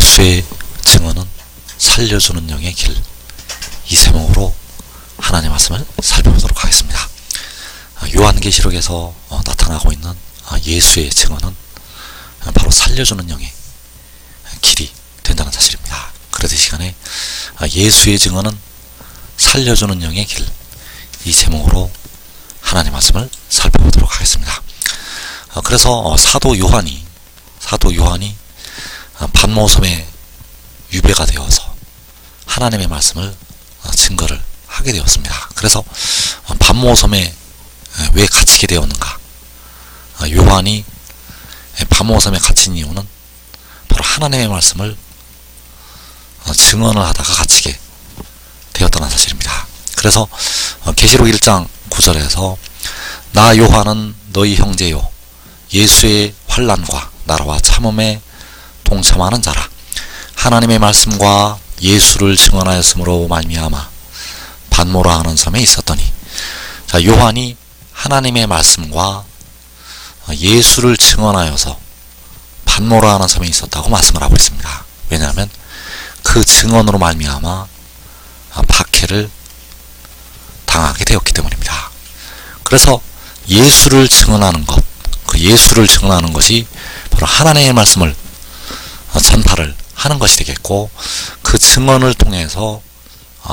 예수의 증언은 살려주는 영의 길, 이 제목으로 하나님의 말씀을 살펴보도록 하겠습니다. 요한계시록에서 나타나고 있는 예수의 증언은 바로 살려주는 영의 길이 된다는 사실입니다. 그래서 이 시간에 예수의 증언은 살려주는 영의 길, 이 제목으로 하나님의 말씀을 살펴보도록 하겠습니다. 그래서 사도 요한이 pat모섬에 유배가 되어서 하나님의 말씀을 증거를 하게 되었습니다. 그래서 pat모섬에 왜 갇히게 되었는가? 요한이 pat모섬에 갇힌 이유는 바로 하나님의 말씀을 증언을 하다가 갇히게 되었다는 사실입니다. 그래서 계시록 1장 9절에서 나 요한은 너희 형제요 예수의 환난과 나라와 참음에 동참하는 자라. 하나님의 말씀과 예수를 증언하였으므로 말미암아 pat모라 하는 섬에 있었더니, 자, 요한이 하나님의 말씀과 예수를 증언하여서 pat모라 하는 섬에 있었다고 말씀을 하고 있습니다. 왜냐하면 그 증언으로 말미암아 박해를 당하게 되었기 때문입니다. 그래서 예수를 증언하는 것, 그 예수를 증언하는 것이 바로 하나님의 말씀을 전파를 하는 것이 되겠고, 그 증언을 통해서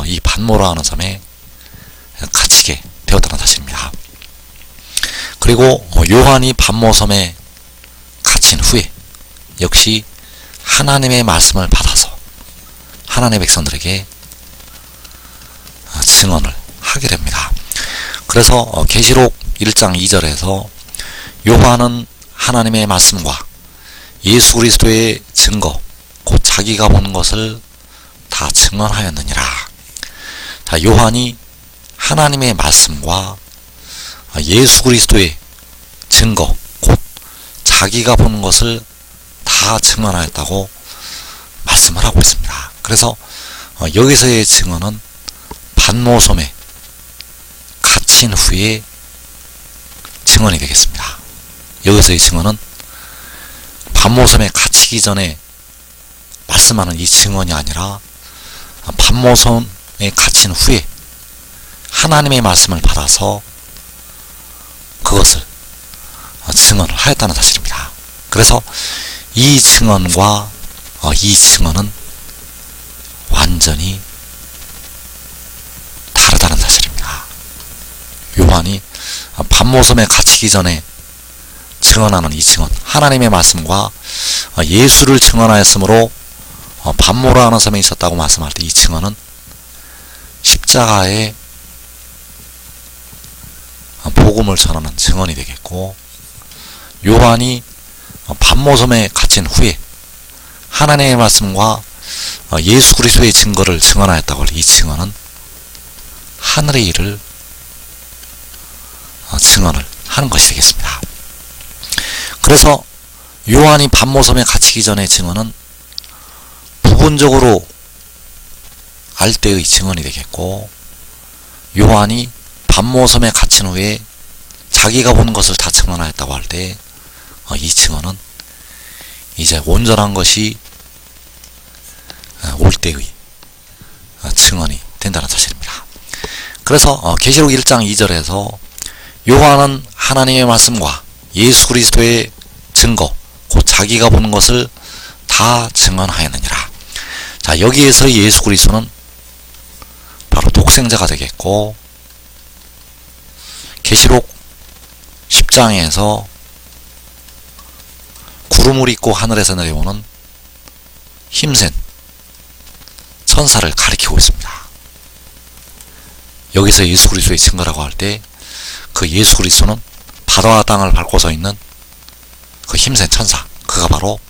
이 pat모라 하는 섬에 갇히게 되었다는 사실입니다. 그리고 요한이 pat모섬에 갇힌 후에 역시 하나님의 말씀을 받아서 하나님의 백성들에게 증언을 하게 됩니다. 그래서 계시록 1장 2절에서 요한은 하나님의 말씀과 예수 그리스도의 증거, 곧 자기가 본 것을 다 증언하였느니라. 자, 요한이 하나님의 말씀과 예수 그리스도의 증거, 곧 자기가 본 것을 다 증언하였다고 말씀을 하고 있습니다. 그래서 여기서의 증언은 pat모섬에 갇힌 후에 증언이 되겠습니다. 여기서의 증언은 pat모섬에 갇히기 전에 말씀하는 이 증언이 아니라 pat모섬에 갇힌 후에 하나님의 말씀을 받아서 그것을 증언을 하였다는 사실입니다. 그래서 이 증언과 이 증언은 완전히 다르다는 사실입니다. 요한이 pat모섬에 갇히기 전에 증언하는 이 증언, 하나님의 말씀과 예수를 증언하였으므로 pat모라 하는 섬에 있었다고 말씀할 때 이 증언은 십자가의 복음을 전하는 증언이 되겠고, 요한이 pat모섬에 갇힌 후에 하나님의 말씀과 예수 그리스도의 증거를 증언하였다고 할 이 증언은 하늘의 일을 증언을 하는 것이 되겠습니다. 그래서 요한이 pat모섬에 갇히기 전의 증언은 부분적으로 알 때의 증언이 되겠고, 요한이 pat모섬에 갇힌 후에 자기가 본 것을 다 증언하였다고 할 때 이 증언은 이제 온전한 것이 올 때의 증언이 된다는 사실입니다. 그래서 계시록 1장 2절에서 요한은 하나님의 말씀과 예수 그리스도의 증거, 곧 자기가 본 것을 다 증언하였느니라. 자, 여기에서 예수 그리스도는 바로 독생자가 되겠고, 계시록 10장에서 구름을 입고 하늘에서 내려오는 힘센 천사를 가리키고 있습니다. 여기서 예수 그리스도의 증거라고 할 때 그 예수 그리스도는 바다와 땅을 밟고 서 있는 그 힘센 천사, 그가 바로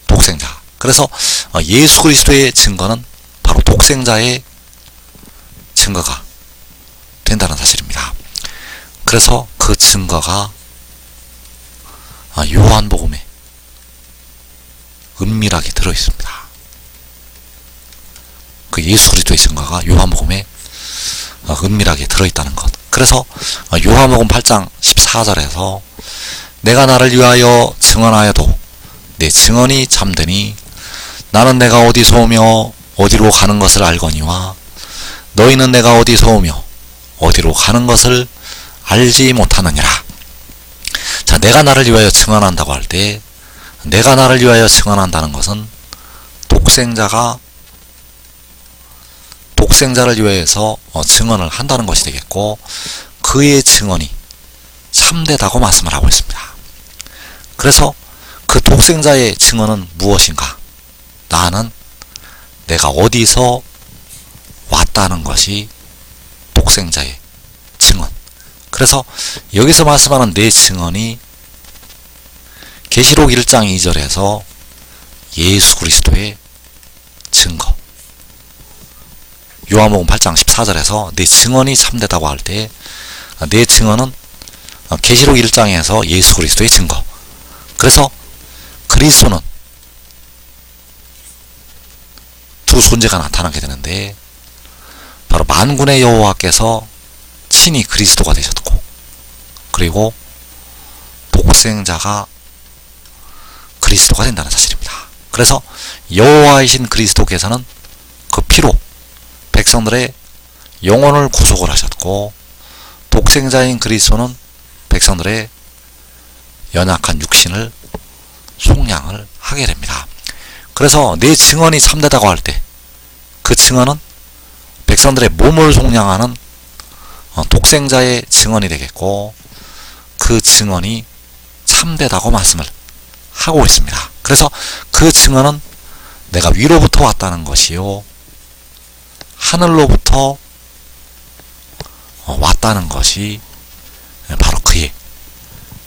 독생자. 그래서 예수 그리스도의 증거는 바로 독생자의 증거가 된다는 사실입니다. 그래서 그 증거가 요한복음에 은밀하게 들어있습니다. 그 예수 그리스도의 증거가 요한복음에 은밀하게 들어있다는 것. 그래서 요한복음 8장 14절에서 내가 나를 위하여 증언하여도 내 증언이 참되니 나는 내가 어디서 오며 어디로 가는 것을 알거니와 너희는 내가 어디서 오며 어디로 가는 것을 알지 못하느니라. 자, 내가 나를 위하여 증언한다고 할 때, 내가 나를 위하여 증언한다는 것은 독생자를 위하여서 증언을 한다는 것이 되겠고, 그의 증언이 참되다고 말씀을 하고 있습니다. 그래서 그 독생자의 증언은 무엇인가? 나는 내가 어디서 왔다는 것이 독생자의 증언. 그래서 여기서 말씀하는 내 증언이 계시록 1장 2절에서 예수 그리스도의 증거, 요한복음 8장 14절에서 내 증언이 참되다고 할 때, 내 증언은 계시록 1장에서 예수 그리스도의 증거. 그래서 그리스도는 두 존재가 나타나게 되는데, 바로 만군의 여호와께서 친히 그리스도가 되셨고, 그리고 독생자가 그리스도가 된다는 사실입니다. 그래서 여호와이신 그리스도께서는 그 피로 백성들의 영혼을 구속을 하셨고, 독생자인 그리스도는 백성들의 연약한 육신을 속량을 하게 됩니다. 그래서 내 증언이 참되다고 할 때, 그 증언은 백성들의 몸을 속량하는 독생자의 증언이 되겠고, 그 증언이 참되다고 말씀을 하고 있습니다. 그래서 그 증언은 내가 위로부터 왔다는 것이요, 하늘로부터 왔다는 것이 바로 그의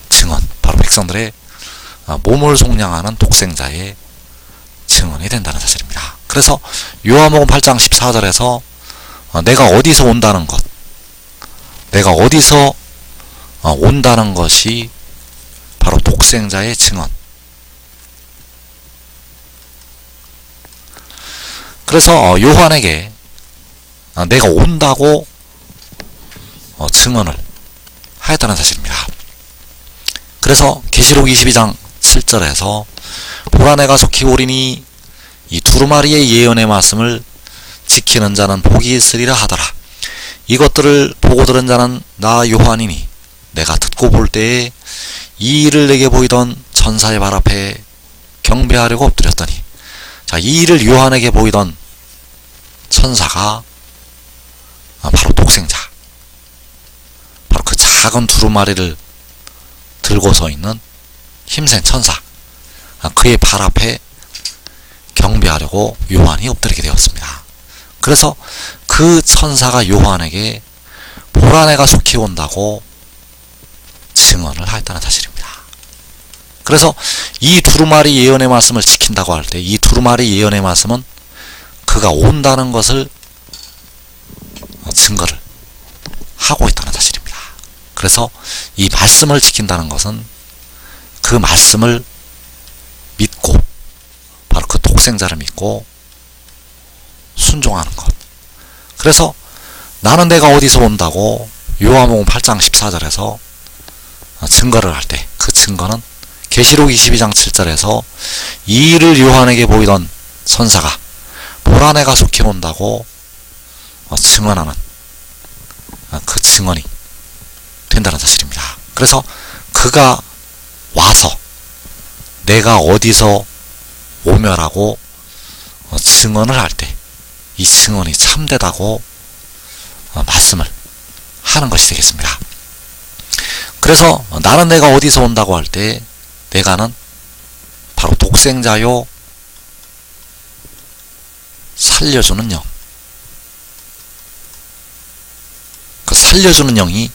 증언, 바로 백성들의 몸을 속량하는 독생자의 증언이 된다는 사실입니다. 그래서 요한복음 8장 14절에서 내가 어디서 온다는 것, 내가 어디서 온다는 것이 바로 독생자의 증언. 그래서 요한에게 내가 온다고 증언을 하였다는 사실입니다. 그래서 계시록 22장 7절에서 보라 내가 속히 오리니 이 두루마리의 예언의 말씀을 지키는 자는 복이 있으리라 하더라. 이것들을 보고 들은 자는 나 요한이니 내가 듣고 볼 때에 이 일을 내게 보이던 천사의 발 앞에 경배하려고 엎드렸더니, 자, 이 일을 요한에게 보이던 천사가 바로 독생자, 바로 그 작은 두루마리를 들고 서 있는 힘센 천사, 그의 발 앞에 경배하려고 요한이 엎드리게 되었습니다. 그래서 그 천사가 요한에게 보라 내가 속히 온다고 증언을 하였다는 사실입니다. 그래서 이 두루마리 예언의 말씀을 지킨다고 할 때, 이 두루마리 예언의 말씀은 그가 온다는 것을 증거를 하고 있다는 사실입니다. 그래서 이 말씀을 지킨다는 것은 그 말씀을 믿고, 바로 그 독생자를 믿고 순종하는 것. 그래서 나는 내가 어디서 온다고 요한복음 8장 14절에서 증거를 할 때, 그 증거는 계시록 22장 7절에서 이 일을 요한에게 보이던 천사가 보라 내가 속히 온다고 증언하는 그 증언이 된다는 사실입니다. 그래서 그가 와서 내가 어디서 오며라고 증언을 할 때, 이 증언이 참되다고 말씀을 하는 것이 되겠습니다. 그래서 나는 내가 어디서 온다고 할 때, 내가는 바로 독생자요 살려주는 영, 그 살려주는 영이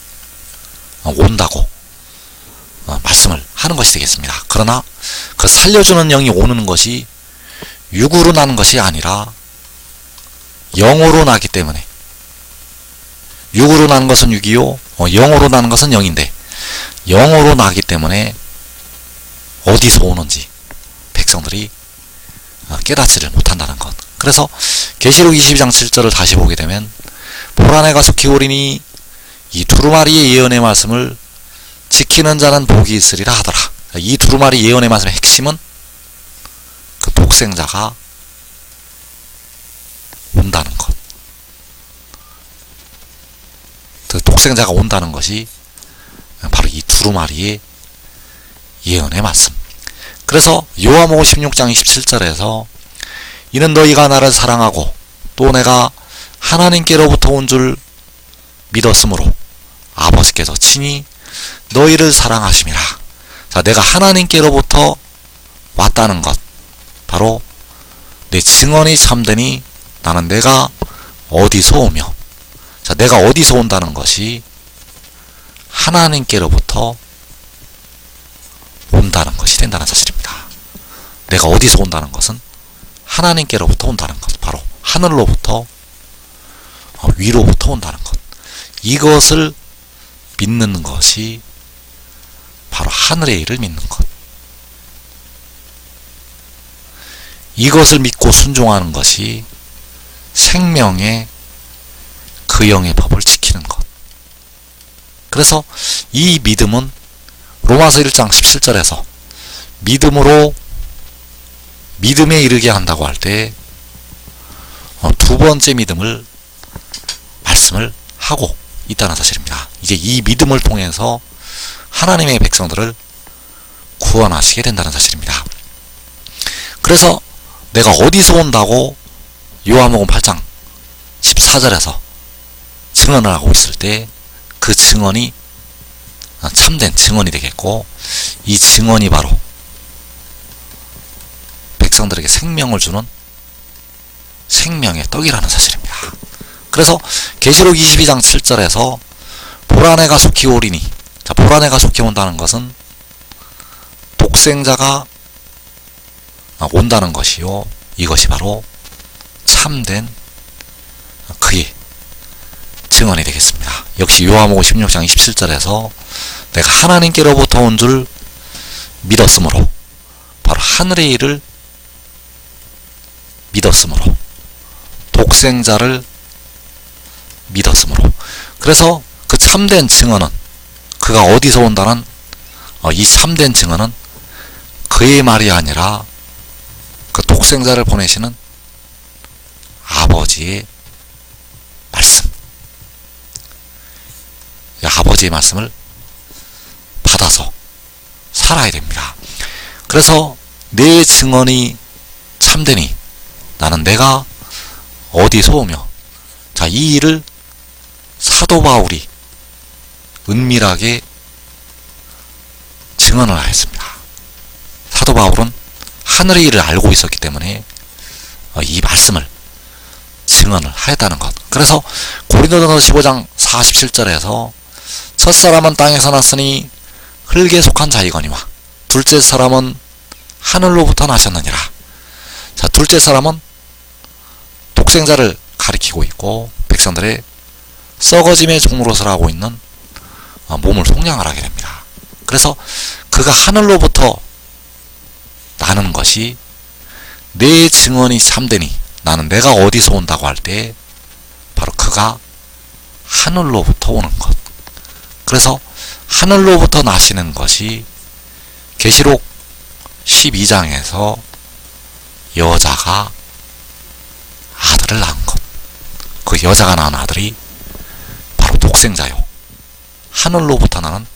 온다고 말씀을 하는 것이 되겠습니다. 그러나 그 살려주는 영이 오는 것이 육으로 나는 것이 아니라 영으로 나기 때문에, 육으로 나는 것은 육이요, 영으로 나는 것은 영인데, 영으로 나기 때문에 어디서 오는지 백성들이 깨닫지를 못한다는 것. 그래서 계시록 22장 7절을 다시 보게 되면 보라 내가 속히 오리니 이 두루마리의 예언의 말씀을 지키는 자는 복이 있으리라 하더라. 이 두루마리 예언의 말씀의 핵심은 그 독생자가 독생자가 온다는 것이 바로 이 두루마리의 예언의 말씀. 그래서 요한복음 16장 27절에서 이는 너희가 나를 사랑하고 또 내가 하나님께로부터 온 줄 믿었으므로 아버지께서 친히 너희를 사랑하심이라. 자, 내가 하나님께로부터 왔다는 것, 바로 내 증언이 참되니 나는 내가 어디서 오며, 자, 내가 어디서 온다는 것이 하나님께로부터 온다는 것이 된다는 사실입니다. 내가 어디서 온다는 것은 하나님께로부터 온다는 것, 바로 하늘로부터, 위로부터 온다는 것. 이것을 믿는 것이 바로 하늘의 일을 믿는 것. 이것을 믿고 순종하는 것이 생명의 그 영의 법을 지키는 것. 그래서 이 믿음은 로마서 1장 17절에서 믿음으로 믿음에 이르게 한다고 할 때 두 번째 믿음을 말씀을 하고 있다는 사실입니다. 이제 이 믿음을 통해서 하나님의 백성들을 구원하시게 된다는 사실입니다. 그래서 내가 어디서 온다고 요한복음 8장 14절에서 증언을 하고 있을 때 그 증언이 참된 증언이 되겠고, 이 증언이 바로 백성들에게 생명을 주는 생명의 떡이라는 사실입니다. 그래서 계시록 22장 7절에서 보라내가 속히 오리니, 자, 보라내가 속히 온다는 것은 독생자가 온다는 것이요, 이것이 바로 참된 그의 증언이 되겠습니다. 역시 요한복음 16장 27절에서 내가 하나님께로부터 온 줄 믿었으므로, 바로 하늘의 일을 믿었으므로, 독생자를 믿었으므로. 그래서 그 참된 증언은, 그가 어디서 온다는 이 참된 증언은 그의 말이 아니라 그 독생자를 보내시는 아버지의 말씀, 아버지의 말씀을 받아서 살아야 됩니다. 그래서 내 증언이 참되니 나는 내가 어디서 오며, 자, 이 일을 사도 바울이 은밀하게 증언을 하였습니다. 사도 바울은 하늘의 일을 알고 있었기 때문에 이 말씀을 증언을 하였다는 것. 그래서 고린도전서 15장 47절에서 첫사람은 땅에서 났으니 흙에 속한 자이거니와 둘째 사람은 하늘로부터 나셨느니라. 자, 둘째 사람은 독생자를 가리키고 있고 백성들의 썩어짐의 종로를 하고 있는 몸을 속량을 하게 됩니다. 그래서 그가 하늘로부터 나는 것이 내 증언이 참되니 나는 내가 어디서 온다고 할 때 바로 그가 하늘로부터 오는 것. 그래서 하늘로부터 나시는 것이 계시록 12장에서 여자가 아들을 낳은 것. 그 여자가 낳은 아들이 바로 독생자요, 하늘로부터 나는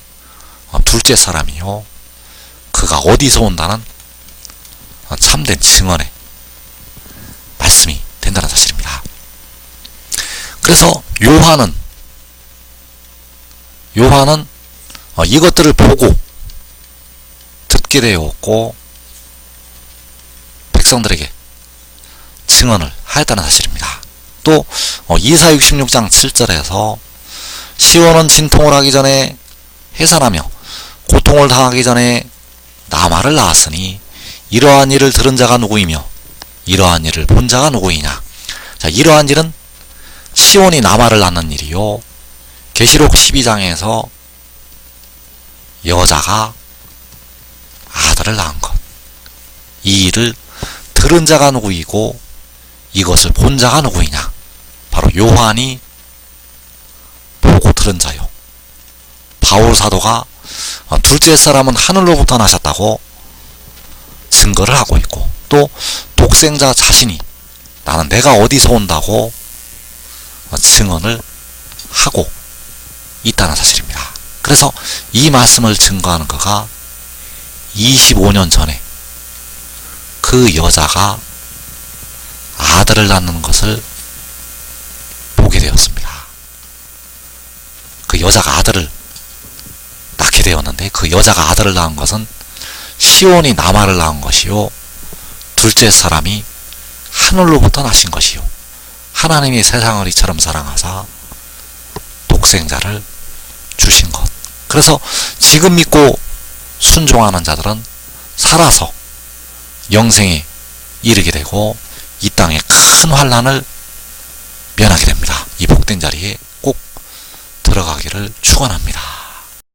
둘째 사람이요, 그가 어디서 온다는 참된 증언의 말씀이 된다는 사실입니다. 그래서 요한은 이것들을 보고 듣게 되었고 백성들에게 증언을 하였다는 사실입니다. 또 이사 66장 7절에서 시온은 진통을 하기 전에 해산하며 고통을 당하기 전에 나마를 낳았으니 이러한 일을 들은 자가 누구이며 이러한 일을 본 자가 누구이냐. 자, 이러한 일은 시온이 나마를 낳는 일이요, 계시록 12장에서 여자가 아들을 낳은 것. 이 일을 들은 자가 누구이고 이것을 본 자가 누구이냐. 바로 요한이 보고 들은 자요, 바울 사도가 둘째 사람은 하늘로부터 나셨다고 증거를 하고 있고, 또 독생자 자신이 나는 내가 어디서 온다고 증언을 하고 있다는 사실입니다. 그래서 이 말씀을 증거하는 거가 25년 전에 그 여자가 아들을 낳는 것을 보게 되었습니다. 그 여자가 아들을 낳게 되었는데, 그 여자가 아들을 낳은 것은 시온이 나마를 낳은 것이요, 둘째 사람이 하늘로부터 나신 것이요, 하나님이 세상을 이처럼 사랑하사 독생자를 주신 것. 그래서 지금 믿고 순종하는 자들은 살아서 영생에 이르게 되고 이 땅에 큰 환난을 면하게 됩니다. 이 복된 자리에 꼭 들어가기를 축원합니다.